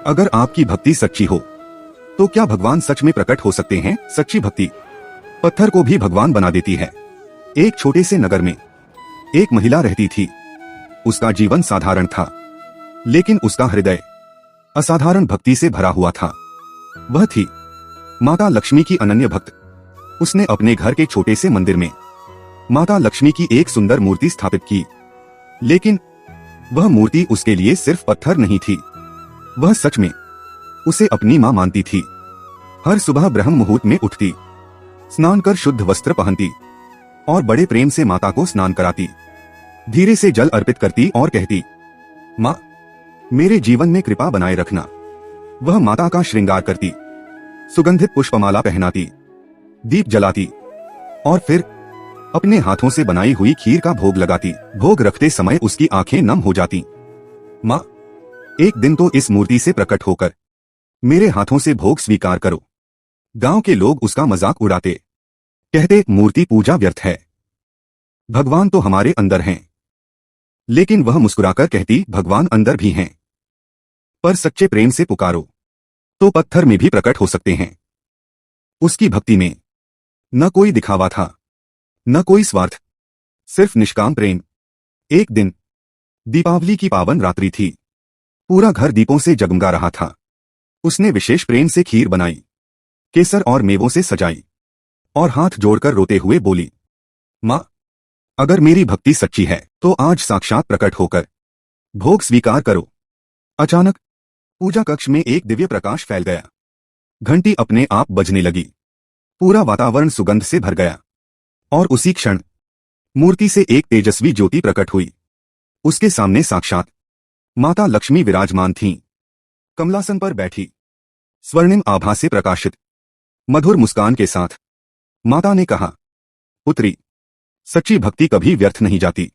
अगर आपकी भक्ति सच्ची हो तो क्या भगवान सच में प्रकट हो सकते हैं? सच्ची भक्ति पत्थर को भी भगवान बना देती है। एक छोटे से नगर में एक महिला रहती थी। उसका जीवन साधारण था, लेकिन उसका हृदय असाधारण भक्ति से भरा हुआ था। वह थी माता लक्ष्मी की अनन्य भक्त। उसने अपने घर के छोटे से मंदिर में माता लक्ष्मी की एक सुंदर मूर्ति स्थापित की, लेकिन वह मूर्ति उसके लिए सिर्फ पत्थर नहीं थी। वह सच में उसे अपनी मां मानती थी। हर सुबह ब्रह्म मुहूर्त में उठती, स्नान कर शुद्ध वस्त्र पहनती और बड़े प्रेम से माता को स्नान कराती। धीरे से जल अर्पित करती और कहती, मां, मेरे जीवन में कृपा बनाए रखना। वह माता का श्रृंगार करती, सुगंधित पुष्पमाला पहनाती, दीप जलाती और फिर अपने हाथों से बनाई हुई खीर का भोग लगाती। भोग रखते समय उसकी आंखें नम हो जाती। मां, एक दिन तो इस मूर्ति से प्रकट होकर मेरे हाथों से भोग स्वीकार करो। गांव के लोग उसका मजाक उड़ाते, कहते मूर्ति पूजा व्यर्थ है, भगवान तो हमारे अंदर हैं। लेकिन वह मुस्कुराकर कहती, भगवान अंदर भी हैं, पर सच्चे प्रेम से पुकारो तो पत्थर में भी प्रकट हो सकते हैं। उसकी भक्ति में न कोई दिखावा था, न कोई स्वार्थ, सिर्फ निष्काम प्रेम। एक दिन दीपावली की पावन रात्रि थी। पूरा घर दीपों से जगमगा रहा था। उसने विशेष प्रेम से खीर बनाई, केसर और मेवों से सजाई और हाथ जोड़कर रोते हुए बोली, मां, अगर मेरी भक्ति सच्ची है तो आज साक्षात प्रकट होकर भोग स्वीकार करो। अचानक पूजा कक्ष में एक दिव्य प्रकाश फैल गया। घंटी अपने आप बजने लगी, पूरा वातावरण सुगंध से भर गया और उसी क्षण मूर्ति से एक तेजस्वी ज्योति प्रकट हुई। उसके सामने साक्षात माता लक्ष्मी विराजमान थीं। कमलासन पर बैठी, स्वर्णिम आभा से प्रकाशित, मधुर मुस्कान के साथ माता ने कहा, पुत्री, सच्ची भक्ति कभी व्यर्थ नहीं जाती।